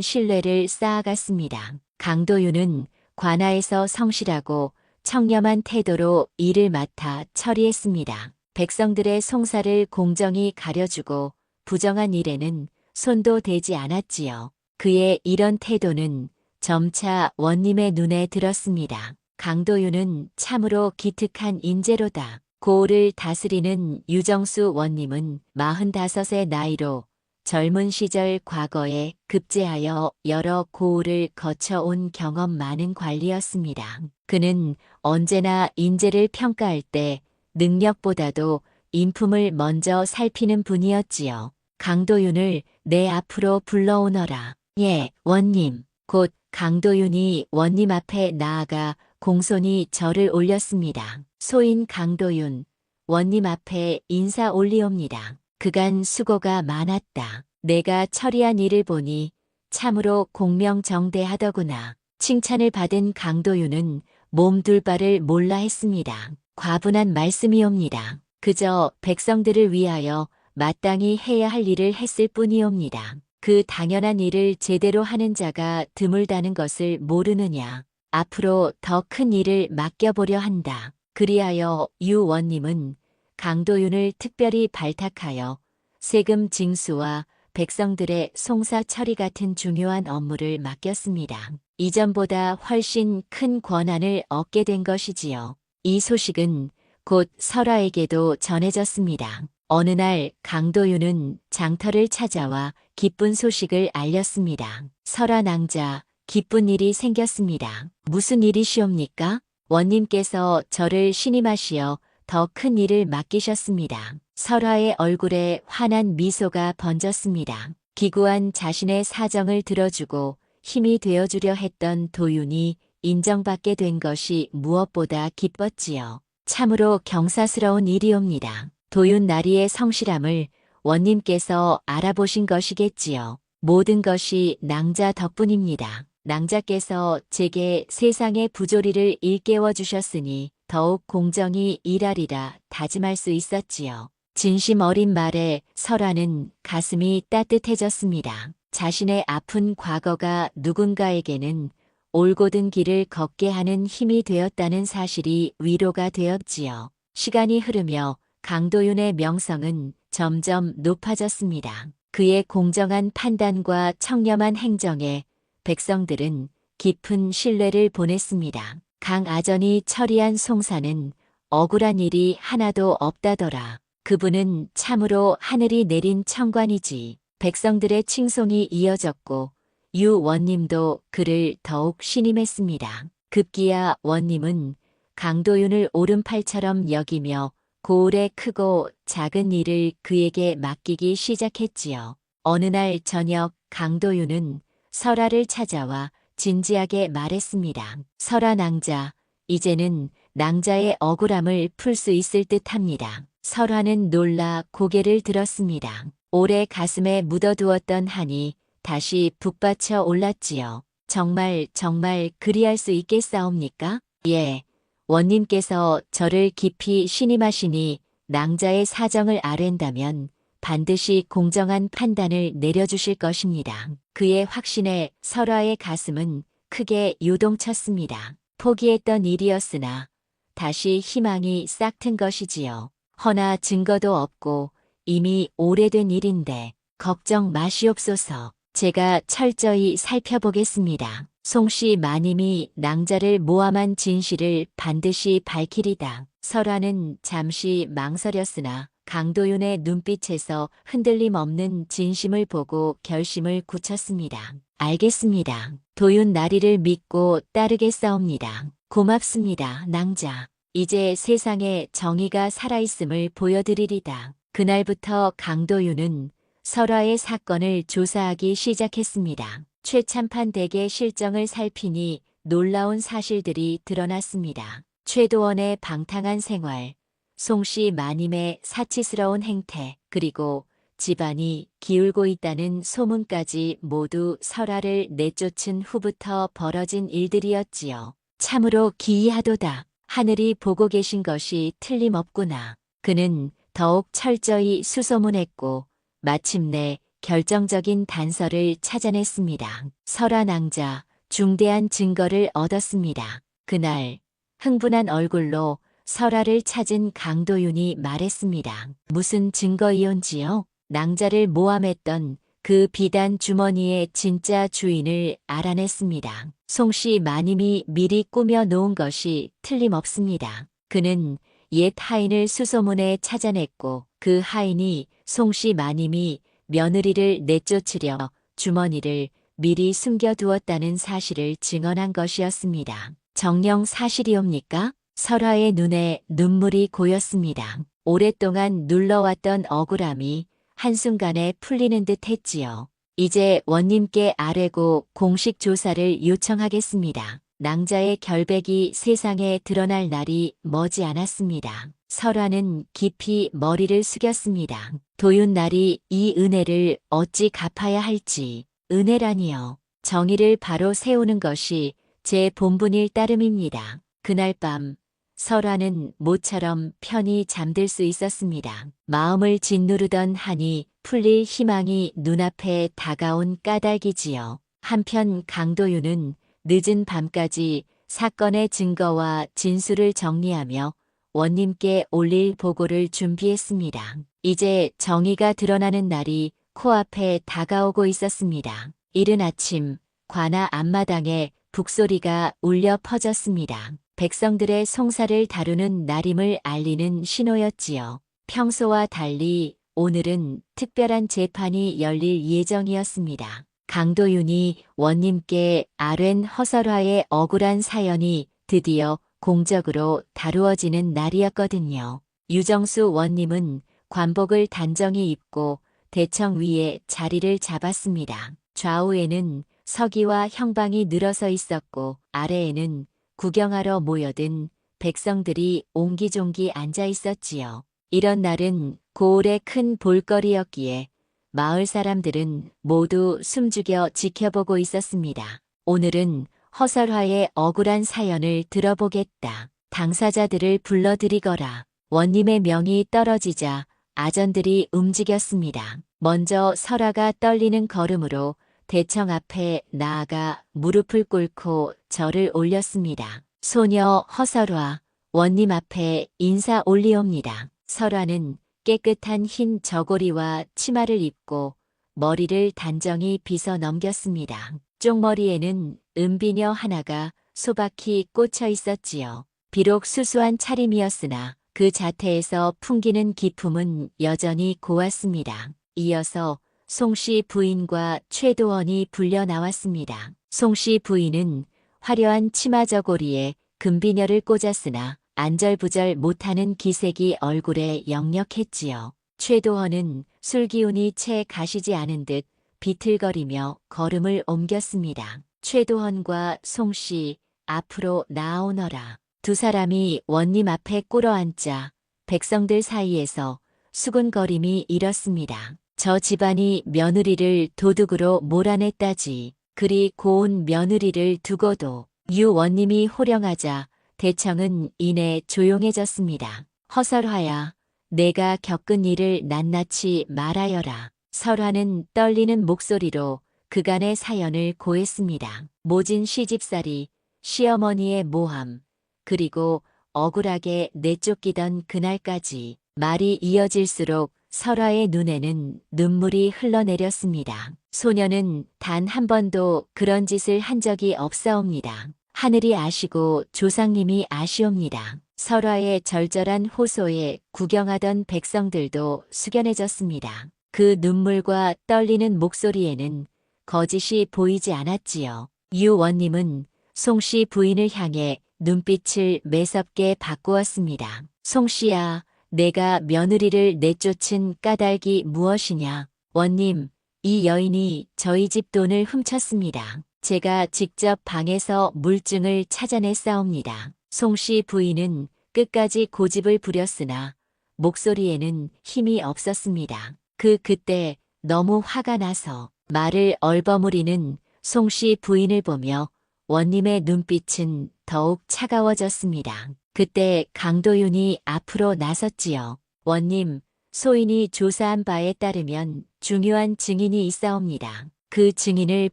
신뢰를 쌓아갔습니다. 강도윤은 관아에서 성실하고 청렴한 태도로 일을 맡아 처리했습니다. 백성들의 송사를 공정히 가려주고 부정한 일에는 손도 대지 않았지요. 그의 이런 태도는 점차 원님의 눈에 들었습니다. 강도윤은 참으로 기특한 인재로다. 고을을 다스리는 유정수 원님은 45의 나이로 젊은 시절 과거에 급제하여 여러 고을을 거쳐온 경험 많은 관리였습니다. 그는 언제나 인재를 평가할 때 능력보다도 인품을 먼저 살피는 분이었지요. 강도윤을 내 앞으로 불러오너라. 예, 원님. 곧 강도윤이 원님 앞에 나아가 공손히 절을 올렸습니다. 소인 강도윤, 원님 앞에 인사 올리옵니다. 그간 수고가 많았다. 내가 처리한 일을 보니 참으로 공명정대하더구나. 칭찬을 받은 강도윤은 몸둘 바를 몰라 했습니다. 과분한 말씀이옵니다. 그저 백성들을 위하여 마땅히 해야 할 일을 했을 뿐이옵니다. 그 당연한 일을 제대로 하는 자가 드물다는 것을 모르느냐. 앞으로 더 큰 일을 맡겨보려 한다. 그리하여 유 원님은 강도윤을 특별히 발탁하여 세금 징수와 백성들의 송사 처리 같은 중요한 업무를 맡겼습니다. 이전보다 훨씬 큰 권한을 얻게 된 것이지요. 이 소식은 곧 설화에게도 전해졌습니다. 어느 날 강도윤은 장터를 찾아와 기쁜 소식을 알렸습니다. 설화 낭자, 기쁜 일이 생겼습니다. 무슨 일이시옵니까? 원님께서 저를 신임하시어 더 큰 일을 맡기셨습니다. 설화의 얼굴에 환한 미소가 번졌습니다. 기구한 자신의 사정을 들어주고 힘이 되어주려 했던 도윤이 인정받게 된 것이 무엇보다 기뻤지요. 참으로 경사스러운 일이옵니다. 도윤 나리의 성실함을 원님께서 알아보신 것이겠지요. 모든 것이 낭자 덕분입니다. 낭자께서 제게 세상의 부조리를 일깨워 주셨으니 더욱 공정히 일하리라 다짐할 수 있었지요. 진심 어린 말에 설화는 가슴이 따뜻해졌습니다. 자신의 아픈 과거가 누군가에게는 올곧은 길을 걷게 하는 힘이 되었다는 사실이 위로가 되었지요. 시간이 흐르며 강도윤의 명성은 점점 높아졌습니다. 그의 공정한 판단과 청렴한 행정에 백성들은 깊은 신뢰를 보냈습니다. 강아전이 처리한 송사는 억울한 일이 하나도 없다더라. 그분은 참으로 하늘이 내린 청관이지. 백성들의 칭송이 이어졌고 유 원님도 그를 더욱 신임했습니다. 급기야 원님은 강도윤을 오른팔처럼 여기며 고을의 크고 작은 일을 그에게 맡기기 시작했지요. 어느 날 저녁 강도윤은 설아를 찾아와 진지하게 말했습니다. 설아 낭자, 이제는 낭자의 억울함을 풀 수 있을 듯합니다. 설아는 놀라 고개를 들었습니다. 오래 가슴에 묻어두었던 한이 다시 북받쳐 올랐지요. 정말 그리할 수 있겠사옵니까? 예. 원님께서 저를 깊이 신임하시니 낭자의 사정을 아랜다면 반드시 공정한 판단을 내려주실 것입니다. 그의 확신에 설아의 가슴은 크게 요동쳤습니다. 포기했던 일이었으나 다시 희망이 싹튼 것이지요. 허나 증거도 없고 이미 오래된 일인데 걱정 마시옵소서. 제가 철저히 살펴보겠습니다. 송씨 마님이 낭자를 모함한 진실을 반드시 밝히리다. 설아는 잠시 망설였으나 강도윤의 눈빛에서 흔들림 없는 진심을 보고 결심을 굳혔습니다. 알겠습니다. 도윤 나리를 믿고 따르겠사옵니다. 고맙습니다, 낭자. 이제 세상에 정의가 살아있음을 보여드리리다. 그날부터 강도윤은 설아의 사건을 조사하기 시작했습니다. 최참판 댁의 실정을 살피니 놀라운 사실들이 드러났습니다. 최도원의 방탕한 생활, 송씨 마님의 사치스러운 행태, 그리고 집안이 기울고 있다는 소문까지 모두 설아를 내쫓은 후부터 벌어진 일들이었지요. 참으로 기이하도다. 하늘이 보고 계신 것이 틀림없구나. 그는 더욱 철저히 수소문했고 마침내 결정적인 단서를 찾아냈습니다. 설아 낭자, 중대한 증거를 얻었습니다. 그날 흥분한 얼굴로 설아를 찾은 강도윤이 말했습니다. 무슨 증거이온지요? 낭자를 모함했던 그 비단 주머니의 진짜 주인을 알아냈습니다. 송씨 마님이 미리 꾸며 놓은 것이 틀림없습니다. 그는 옛 하인을 수소문에 찾아냈고 그 하인이 송씨 마님이 며느리를 내쫓으려 주머니를 미리 숨겨두었다는 사실을 증언한 것이었습니다. 정녕 사실이옵니까? 설아의 눈에 눈물이 고였습니다. 오랫동안 눌러왔던 억울함이 한순간에 풀리는 듯 했지요. 이제 원님께 아뢰고 공식 조사를 요청하겠습니다. 낭자의 결백이 세상에 드러날 날이 머지 않았습니다. 설아는 깊이 머리를 숙였습니다. 도윤날이 이 은혜를 어찌 갚아야 할지. 은혜라니요. 정의를 바로 세우는 것이 제 본분일 따름입니다. 그날 밤 설아는 모처럼 편히 잠들 수 있었습니다. 마음을 짓누르던 한이 풀릴 희망이 눈앞에 다가온 까닭이지요. 한편 강도윤은 늦은 밤까지 사건의 증거와 진술을 정리하며 원님께 올릴 보고를 준비했습니다. 이제 정의가 드러나는 날이 코앞에 다가오고 있었습니다. 이른 아침 관아 앞마당에 북소리가 울려 퍼졌습니다. 백성들의 송사를 다루는 날임을 알리는 신호였지요. 평소와 달리 오늘은 특별한 재판이 열릴 예정이었습니다. 강도윤이 원님께 아뢰는 허설화의 억울한 사연이 드디어 공적으로 다루어지는 날이었거든요. 유정수 원님은 관복을 단정히 입고 대청 위에 자리를 잡았습니다. 좌우에는 서기와 형방이 늘어서 있었고 아래에는 구경하러 모여든 백성들이 옹기종기 앉아 있었지요. 이런 날은 고을의 큰 볼거리였기에 마을 사람들은 모두 숨죽여 지켜보고 있었습니다. 오늘은 허설화의 억울한 사연을 들어보겠다. 당사자들을 불러들이거라. 원님의 명이 떨어지자 아전들이 움직였습니다. 먼저 설아가 떨리는 걸음으로 대청 앞에 나아가 무릎을 꿇고 절을 올렸습니다. 소녀 허설화, 원님 앞에 인사 올리옵니다. 설화는 깨끗한 흰 저고리와 치마를 입고 머리를 단정히 빗어 넘겼습니다. 쪽머리에는 은비녀 하나가 소박히 꽂혀 있었지요. 비록 수수한 차림이었으나 그 자태에서 풍기는 기품은 여전히 고왔습니다. 이어서 송씨 부인과 최도원이 불려 나왔습니다. 송씨 부인은 화려한 치마 저고리에 금비녀를 꽂았으나 안절부절 못하는 기색이 얼굴에 역력했지요. 최도헌은 술기운이 채 가시지 않은 듯 비틀거리며 걸음을 옮겼습니다. 최도헌과 송씨, 앞으로 나오너라. 두 사람이 원님 앞에 꿇어앉자 백성들 사이에서 수군거림이 일었습니다. 저 집안이 며느리를 도둑으로 몰아냈다지. 그리 고운 며느리를 두고도 유원님이 호령하자 대청은 이내 조용해졌습니다. 허설화야, 내가 겪은 일을 낱낱이 말하여라. 설화는 떨리는 목소리로 그간의 사연을 고했습니다. 모진 시집살이, 시어머니의 모함, 그리고 억울하게 내쫓기던 그날까지 말이 이어질수록 설화의 눈에는 눈물이 흘러내렸습니다. 소녀는 단 한 번도 그런 짓을 한 적이 없사옵니다. 하늘이 아시고 조상님이 아시옵니다. 설화의 절절한 호소에 구경하던 백성들도 숙연해졌습니다. 그 눈물과 떨리는 목소리에는 거짓이 보이지 않았지요. 유원님은 송씨 부인을 향해 눈빛을 매섭게 바꾸었습니다. 송씨야, 내가 며느리를 내쫓은 까닭이 무엇이냐? 원님, 이 여인이 저희 집 돈을 훔쳤습니다. 제가 직접 방에서 물증을 찾아냈사옵니다. 송씨 부인은 끝까지 고집을 부렸으나 목소리에는 힘이 없었습니다. 그때 너무 화가 나서 말을 얼버무리는 송씨 부인을 보며 원님의 눈빛은 더욱 차가워졌습니다. 그때 강도윤이 앞으로 나섰지요. 원님, 소인이 조사한 바에 따르면 중요한 증인이 있사옵니다. 그 증인을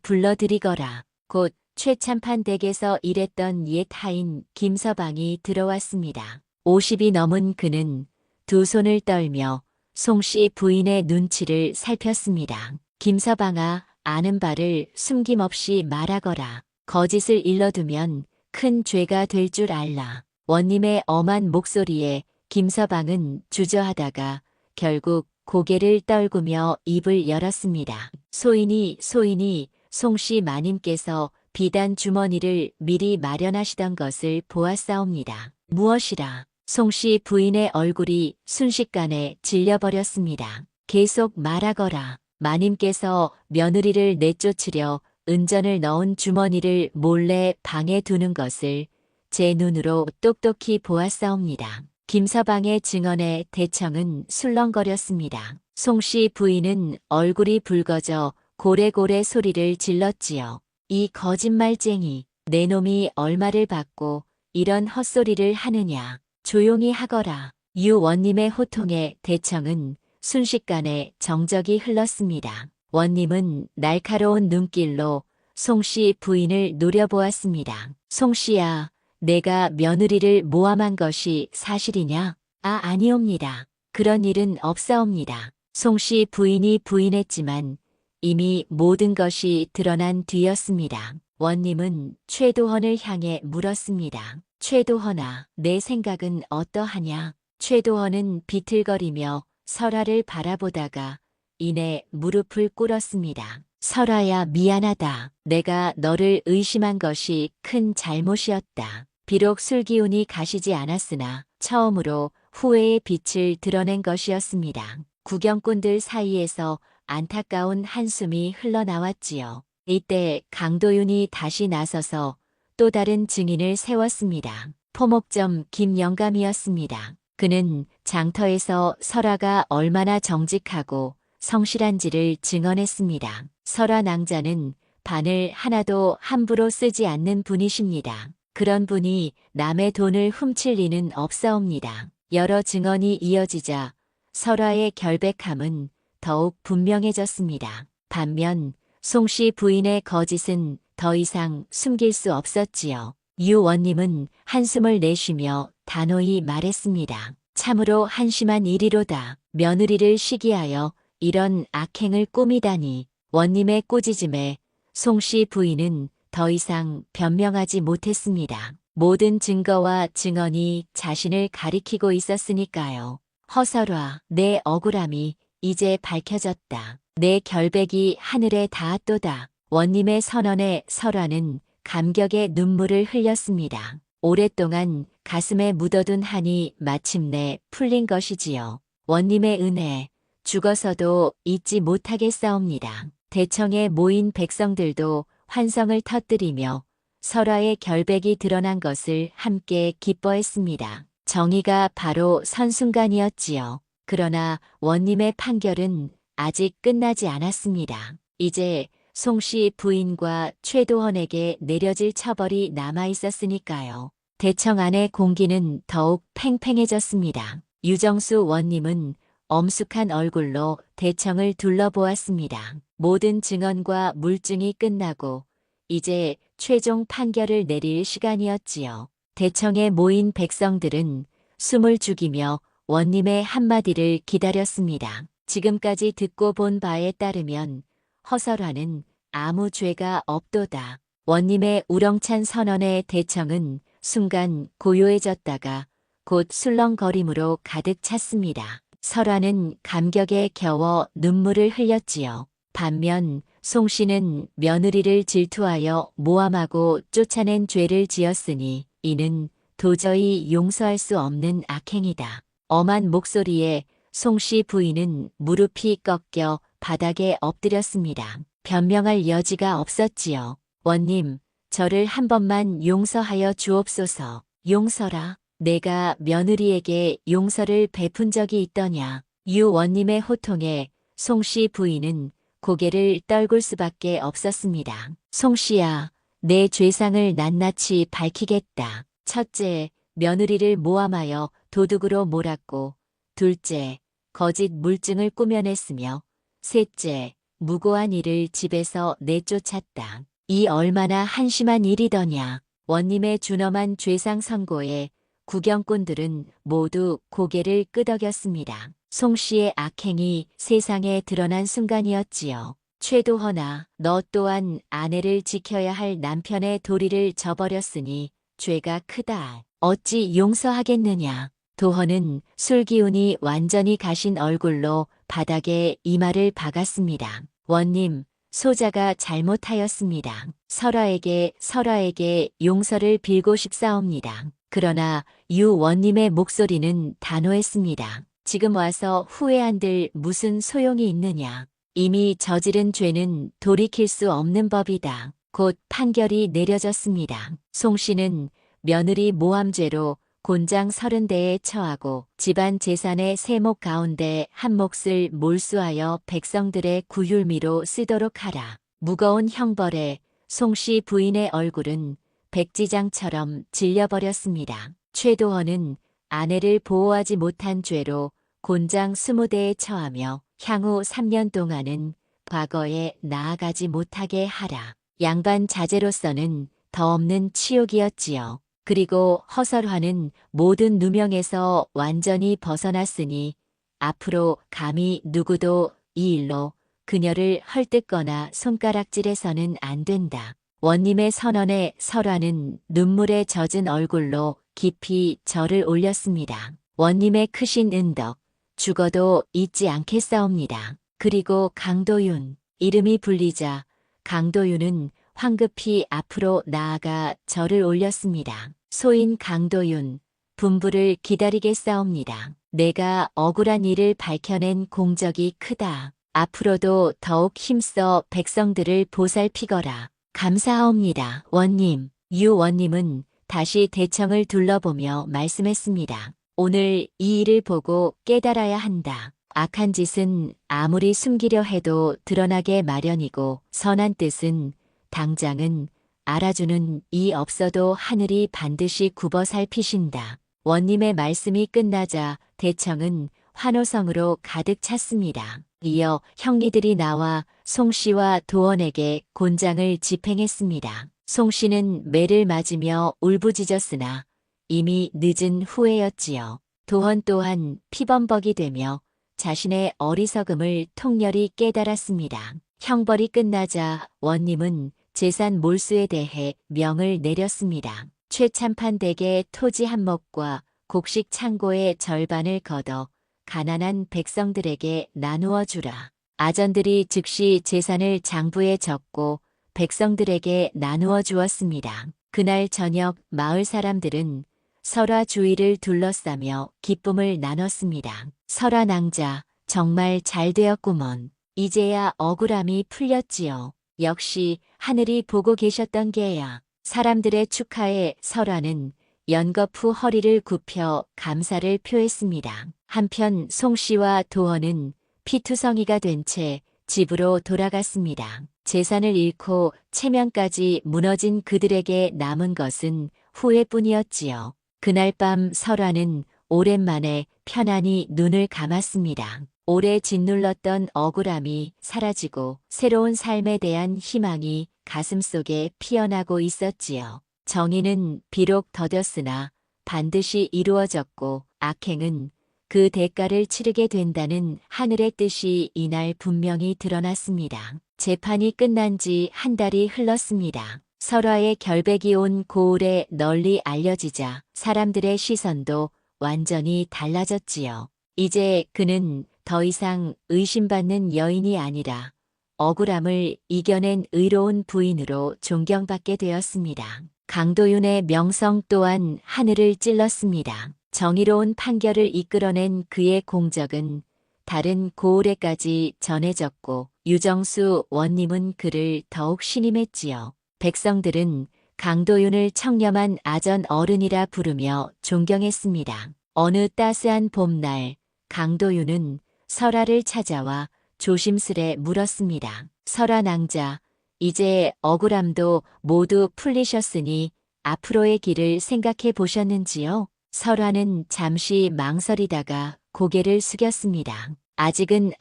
불러들이거라. 곧 최참판 댁에서 일했던 옛 하인 김서방이 들어왔습니다. 50이 넘은 그는 두 손을 떨며 송씨 부인의 눈치를 살폈습니다. 김서방아, 아는 바를 숨김없이 말하거라. 거짓을 일러두면 큰 죄가 될 줄 알라. 원님의 엄한 목소리에 김서방은 주저하다가 결국 고개를 떨구며 입을 열었습니다. 소인이 송씨 마님께서 비단 주머니를 미리 마련하시던 것을 보았사옵니다. 무엇이라? 송씨 부인의 얼굴이 순식간에 질려버렸습니다. 계속 말하거라. 마님께서 며느리를 내쫓으려 은전을 넣은 주머니를 몰래 방에 두는 것을 제 눈으로 똑똑히 보았사옵니다. 김서방의 증언에 대청은 술렁거렸습니다. 송씨 부인은 얼굴이 붉어져 고래고래 소리를 질렀지요. 이 거짓말쟁이, 내 놈이 얼마를 받고 이런 헛소리를 하느냐. 조용히 하거라. 유원님의 호통에 대청은 순식간에 정적이 흘렀습니다. 원님은 날카로운 눈길로 송씨 부인을 노려보았습니다. 송씨야, 내가 며느리를 모함한 것이 사실이냐? 아니옵니다. 그런 일은 없사옵니다. 송씨 부인이 부인했지만 이미 모든 것이 드러난 뒤였습니다. 원님은 최도헌을 향해 물었습니다. 최도헌아, 내 생각은 어떠하냐? 최도헌은 비틀거리며 설화를 바라보다가 이내 무릎을 꿇었습니다. 설화야, 미안하다. 내가 너를 의심한 것이 큰 잘못이었다. 비록 술기운이 가시지 않았으나 처음으로 후회의 빛을 드러낸 것이었습니다. 구경꾼들 사이에서 안타까운 한숨이 흘러나왔지요. 이때 강도윤이 다시 나서서 또 다른 증인을 세웠습니다. 포목점 김영감이었습니다. 그는 장터에서 설화가 얼마나 정직하고 성실한지를 증언했습니다. 설화 낭자는 바늘 하나도 함부로 쓰지 않는 분이십니다. 그런 분이 남의 돈을 훔칠 리는 없사옵니다. 여러 증언이 이어지자 설화의 결백함은 더욱 분명해졌습니다. 반면 송씨 부인의 거짓은 더 이상 숨길 수 없었지요. 유원님은 한숨을 내쉬며 단호히 말했습니다. 참으로 한심한 일이로다. 며느리를 시기하여 이런 악행을 꾸미다니. 원님의 꾸짖음에 송씨 부인은 더 이상 변명하지 못했습니다. 모든 증거와 증언이 자신을 가리키고 있었으니까요. 허설화, 내 억울함이 이제 밝혀졌다. 내 결백이 하늘에 닿았도다. 원님의 선언에 설화는 감격의 눈물을 흘렸습니다. 오랫동안 가슴에 묻어둔 한이 마침내 풀린 것이지요. 원님의 은혜, 죽어서도 잊지 못하겠사옵니다. 대청에 모인 백성들도 환성을 터뜨리며 설화의 결백이 드러난 것을 함께 기뻐했습니다. 정의가 바로 선 순간이었지요. 그러나 원님의 판결은 아직 끝나지 않았습니다. 이제 송씨 부인과 최도헌에게 내려질 처벌이 남아 있었으니까요. 대청 안의 공기는 더욱 팽팽해졌습니다. 유정수 원님은 엄숙한 얼굴로 대청을 둘러보았습니다. 모든 증언과 물증이 끝나고 이제 최종 판결을 내릴 시간이었지요. 대청에 모인 백성들은 숨을 죽이며 원님의 한마디를 기다렸습니다. 지금까지 듣고 본 바에 따르면 허설화는 아무 죄가 없도다. 원님의 우렁찬 선언에 대청은 순간 고요해졌다가 곧 술렁거림으로 가득 찼습니다. 설화는 감격에 겨워 눈물을 흘렸지요. 반면 송씨는 며느리를 질투하여 모함하고 쫓아낸 죄를 지었으니 이는 도저히 용서할 수 없는 악행이다. 엄한 목소리에 송씨 부인은 무릎이 꺾여 바닥에 엎드렸습니다. 변명할 여지가 없었지요. 원님, 저를 한 번만 용서하여 주옵소서. 용서라. 내가 며느리에게 용서를 베푼 적이 있더냐. 유 원님의 호통에 송씨 부인은 고개를 떨굴 수밖에 없었습니다. 송씨야, 내 죄상을 낱낱이 밝히겠다. 첫째, 며느리를 모함하여 도둑으로 몰았고, 둘째, 거짓 물증을 꾸며냈으며, 셋째, 무고한 이를 집에서 내쫓았다. 이 얼마나 한심한 일이더냐. 원님의 준엄한 죄상 선고에 구경꾼들은 모두 고개를 끄덕였습니다. 송씨의 악행이 세상에 드러난 순간이었지요. 최도헌아, 너 또한 아내를 지켜야 할 남편의 도리를 저버렸으니 죄가 크다. 어찌 용서하겠느냐. 도헌은 술기운이 완전히 가신 얼굴로 바닥에 이마를 박았습니다. 원님, 소자가 잘못하였습니다. 설화에게 용서를 빌고 싶사옵니다. 그러나 유 원님의 목소리는 단호했습니다. 지금 와서 후회한들 무슨 소용이 있느냐. 이미 저지른 죄는 돌이킬 수 없는 법이다. 곧 판결이 내려졌습니다. 송씨는 며느리 모함죄로 곤장 30대에 처하고 집안 재산의 세목 가운데 한 몫을 몰수하여 백성들의 구휼미로 쓰도록 하라. 무거운 형벌에 송씨 부인의 얼굴은 백지장처럼 질려버렸습니다. 최도헌은 아내를 보호하지 못한 죄로 곤장 20대에 처하며 향후 3년 동안은 과거에 나아가지 못하게 하라. 양반 자제로서는 더 없는 치욕이었지요. 그리고 허설화는 모든 누명에서 완전히 벗어났으니 앞으로 감히 누구도 이 일로 그녀를 헐뜯거나 손가락질해서는 안 된다. 원님의 선언에 설화는 눈물에 젖은 얼굴로 깊이 절을 올렸습니다. 원님의 크신 은덕, 죽어도 잊지 않겠사옵니다. 그리고 강도윤, 이름이 불리자 강도윤은 황급히 앞으로 나아가 절을 올렸습니다. 소인 강도윤, 분부를 기다리겠사옵니다. 내가 억울한 일을 밝혀낸 공적이 크다. 앞으로도 더욱 힘써 백성들을 보살피거라. 감사하옵니다. 원님. 유 원님은 다시 대청을 둘러보며 말씀했습니다. 오늘 이 일을 보고 깨달아야 한다. 악한 짓은 아무리 숨기려 해도 드러나게 마련이고 선한 뜻은 당장은 알아주는 이 없어도 하늘이 반드시 굽어 살피신다. 원님의 말씀이 끝나자 대청은 환호성으로 가득 찼습니다. 이어 형리들이 나와 송씨와 도헌에게 곤장을 집행했습니다. 송씨는 매를 맞으며 울부짖었으나 이미 늦은 후에였지요. 도헌 또한 피범벅이 되며 자신의 어리석음을 통렬히 깨달았습니다. 형벌이 끝나자 원님은 재산 몰수에 대해 명을 내렸습니다. 최참판 댁의 토지 한 몫과 곡식 창고의 절반을 걷어 가난한 백성들에게 나누어 주라. 아전들이 즉시 재산을 장부에 적고 백성들에게 나누어 주었습니다. 그날 저녁 마을 사람들은 설화 주위를 둘러싸며 기쁨을 나눴습니다. 설화 낭자, 정말 잘 되었구먼. 이제야 억울함이 풀렸지요. 역시 하늘이 보고 계셨던 게야. 사람들의 축하에 설화는 연거푸 허리를 굽혀 감사를 표했습니다. 한편 송씨와 도원은 피투성이가 된 채 집으로 돌아갔습니다. 재산을 잃고 체면까지 무너진 그들에게 남은 것은 후회뿐이었지요. 그날 밤 설화는 오랜만에 편안히 눈을 감았습니다. 오래 짓눌렀던 억울함이 사라지고 새로운 삶에 대한 희망이 가슴속에 피어나고 있었지요. 정의는 비록 더뎠으나 반드시 이루어졌고 악행은 그 대가를 치르게 된다는 하늘의 뜻이 이날 분명히 드러났습니다. 재판이 끝난 지 한 달이 흘렀습니다. 설화의 결백이 온 고을에 널리 알려지자 사람들의 시선도 완전히 달라졌지요. 이제 그는 더 이상 의심받는 여인이 아니라 억울함을 이겨낸 의로운 부인으로 존경받게 되었습니다. 강도윤의 명성 또한 하늘을 찔렀습니다. 정의로운 판결을 이끌어낸 그의 공적은 다른 고을에까지 전해졌고 유정수 원님은 그를 더욱 신임했지요. 백성들은 강도윤을 청렴한 아전 어른이라 부르며 존경했습니다. 어느 따스한 봄날 강도윤은 설화를 찾아와 조심스레 물었습니다. 설화 낭자, 이제 억울함도 모두 풀리셨으니 앞으로의 길을 생각해 보셨는지요? 설화는 잠시 망설이다가 고개를 숙였습니다. 아직은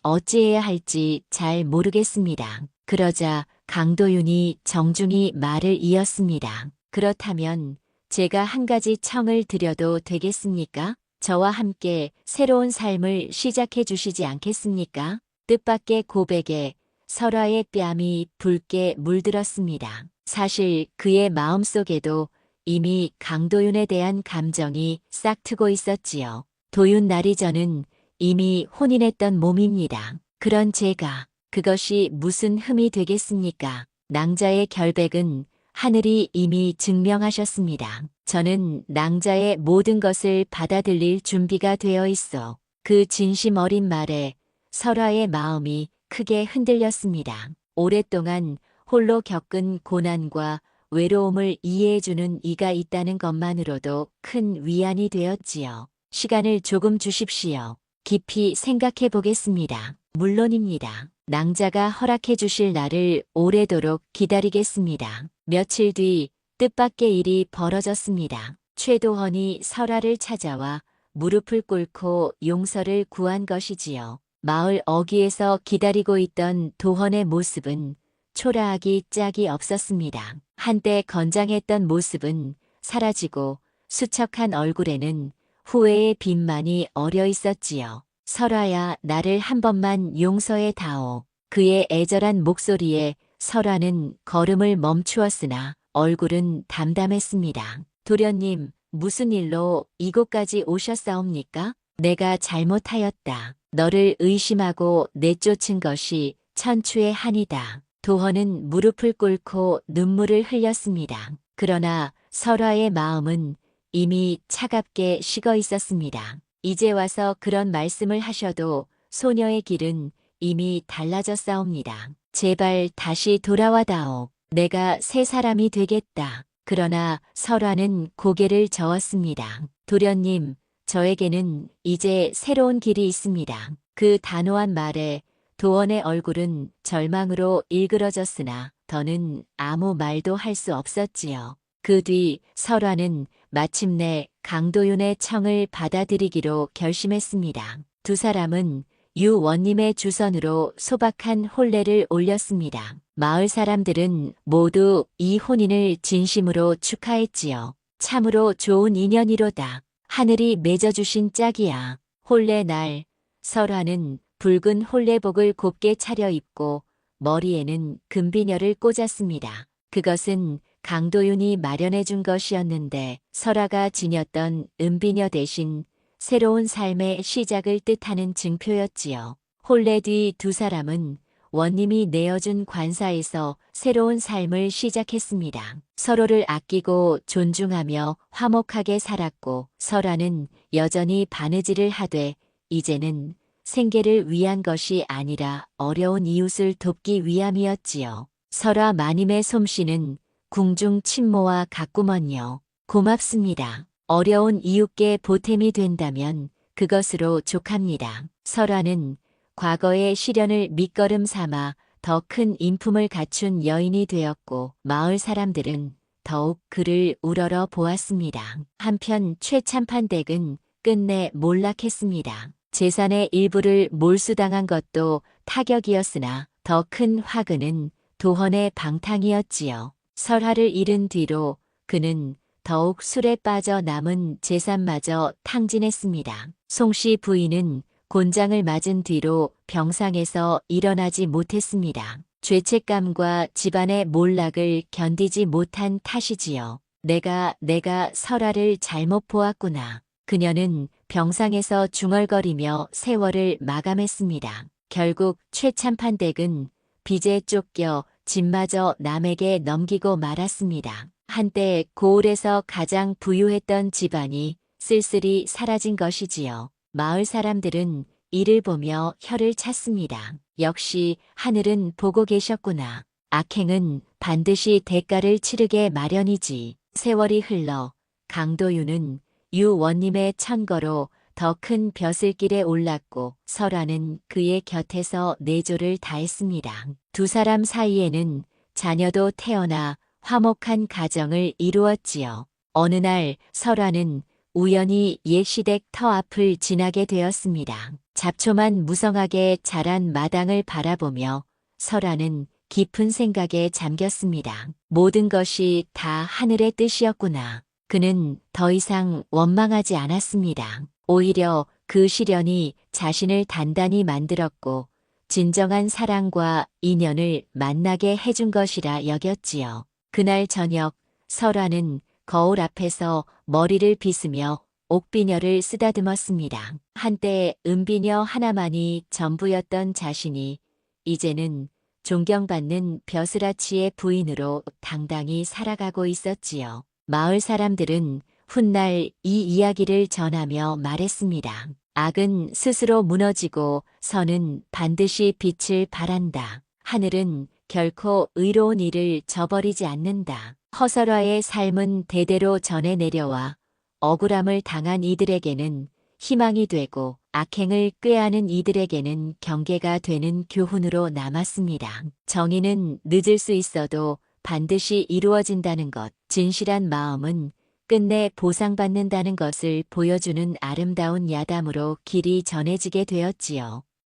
어찌해야 할지 잘 모르겠습니다. 그러자 강도윤이 정중히 말을 이었습니다. 그렇다면 제가 한 가지 청을 드려도 되겠습니까? 저와 함께 새로운 삶을 시작해 주시지 않겠습니까? 뜻밖의 고백에 설화의 뺨이 붉게 물들었습니다. 사실 그의 마음속에도 이미 강도윤에 대한 감정이 싹트고 있었지요. 도윤 날이 전은 이미 혼인했던 몸입니다. 그런 제가 그것이 무슨 흠이 되겠습니까? 낭자의 결백은 하늘이 이미 증명하셨습니다. 저는 낭자의 모든 것을 받아들일 준비가 되어 있어. 그 진심 어린 말에 설화의 마음이 크게 흔들렸습니다. 오랫동안 홀로 겪은 고난과 외로움을 이해해주는 이가 있다는 것만으로도 큰 위안이 되었지요. 시간을 조금 주십시오. 깊이 생각해 보겠습니다. 물론입니다. 낭자가 허락해 주실 날을 오래도록 기다리겠습니다. 며칠 뒤 뜻밖의 일이 벌어졌습니다. 최도헌이 설화를 찾아와 무릎을 꿇고 용서를 구한 것이지요. 마을 어귀에서 기다리고 있던 도헌의 모습은 초라하기 짝이 없었습니다. 한때 건장했던 모습은 사라지고 수척한 얼굴에는 후회의 빛만이 어려 있었지요. 설화야, 나를 한 번만 용서해 다오. 그의 애절한 목소리에 설화는 걸음을 멈추었으나 얼굴은 담담했습니다. 도련님, 무슨 일로 이곳까지 오셨사옵니까? 내가 잘못하였다. 너를 의심하고 내쫓은 것이 천추의 한이다. 도헌은 무릎을 꿇고 눈물을 흘렸습니다. 그러나 설화의 마음은 이미 차갑게 식어 있었습니다. 이제 와서 그런 말씀을 하셔도 소녀의 길은 이미 달라졌사옵니다. 제발 다시 돌아와다오. 내가 새 사람이 되겠다. 그러나 설화는 고개를 저었습니다. 도련님, 저에게는 이제 새로운 길이 있습니다. 그 단호한 말에 도원의 얼굴은 절망으로 일그러졌으나 더는 아무 말도 할 수 없었지요. 그 뒤 설화는 마침내 강도윤의 청을 받아들이기로 결심했습니다. 두 사람은 유 원님의 주선으로 소박한 혼례를 올렸습니다. 마을 사람들은 모두 이 혼인을 진심으로 축하했지요. 참으로 좋은 인연이로다. 하늘이 맺어주신 짝이야. 혼례 날 설화는 붉은 혼례복을 곱게 차려입고 머리에는 금비녀를 꽂았습니다. 그것은 강도윤이 마련해 준 것이었는데 설화가 지녔던 은비녀 대신 새로운 삶의 시작을 뜻하는 증표였지요. 혼례 뒤 두 사람은 원님이 내어준 관사에서 새로운 삶을 시작했습니다. 서로를 아끼고 존중하며 화목하게 살았고 설아는 여전히 바느질을 하되 이제는 생계를 위한 것이 아니라 어려운 이웃을 돕기 위함이었지요. 설아 마님의 솜씨는 궁중 침모와 같구먼요. 고맙습니다. 어려운 이웃께 보탬이 된다면 그것으로 족합니다. 설아는 과거의 시련을 밑거름 삼아 더 큰 인품을 갖춘 여인이 되었고 마을 사람들은 더욱 그를 우러러 보았습니다. 한편 최참판댁은 끝내 몰락했습니다. 재산의 일부를 몰수당한 것도 타격이었으나 더 큰 화근은 도헌의 방탕이었지요. 설하를 잃은 뒤로 그는 더욱 술에 빠져 남은 재산마저 탕진했습니다. 송씨 부인은 곤장을 맞은 뒤로 병상에서 일어나지 못했습니다. 죄책감과 집안의 몰락을 견디지 못한 탓이지요. 내가 설아를 잘못 보았구나. 그녀는 병상에서 중얼거리며 세월을 마감했습니다. 결국 최참판댁은 빚에 쫓겨 집마저 남에게 넘기고 말았습니다. 한때 고을에서 가장 부유했던 집안이 쓸쓸히 사라진 것이지요. 마을 사람들은 이를 보며 혀를 찼습니다. 역시 하늘은 보고 계셨구나. 악행은 반드시 대가를 치르게 마련이지. 세월이 흘러 강도유는 유원님의 천거로 더 큰 벼슬길에 올랐고 설아는 그의 곁에서 내조를 다했습니다. 두 사람 사이에는 자녀도 태어나 화목한 가정을 이루었지요. 어느 날 설아는 우연히 옛 시댁 터 앞을 지나게 되었습니다. 잡초만 무성하게 자란 마당을 바라보며 설아는 깊은 생각에 잠겼습니다. 모든 것이 다 하늘의 뜻이었구나. 그는 더 이상 원망하지 않았습니다. 오히려 그 시련이 자신을 단단히 만들었고 진정한 사랑과 인연을 만나게 해준 것이라 여겼지요. 그날 저녁 설아는 거울 앞에서 머리를 빗으며 옥비녀를 쓰다듬었습니다. 한때 은비녀 하나만이 전부였던 자신이 이제는 존경받는 벼슬아치의 부인으로 당당히 살아가고 있었지요. 마을 사람들은 훗날 이 이야기를 전하며 말했습니다. 악은 스스로 무너지고 선은 반드시 빛을 발한다. 하늘은 결코 의로운 일을 저버리지 않는다. 허설화의 삶은 대대로 전해 내려와 억울함을 당한 이들에게는 희망이 되고 악행을 꾀하는 이들에게는 경계가 되는 교훈으로 남았습니다. 정의는 늦을 수 있어도 반드시 이루어진다는 것, 진실한 마음은 끝내 보상받는다는 것을 보여주는 아름다운 야담으로 길이 전해지게 되었지요.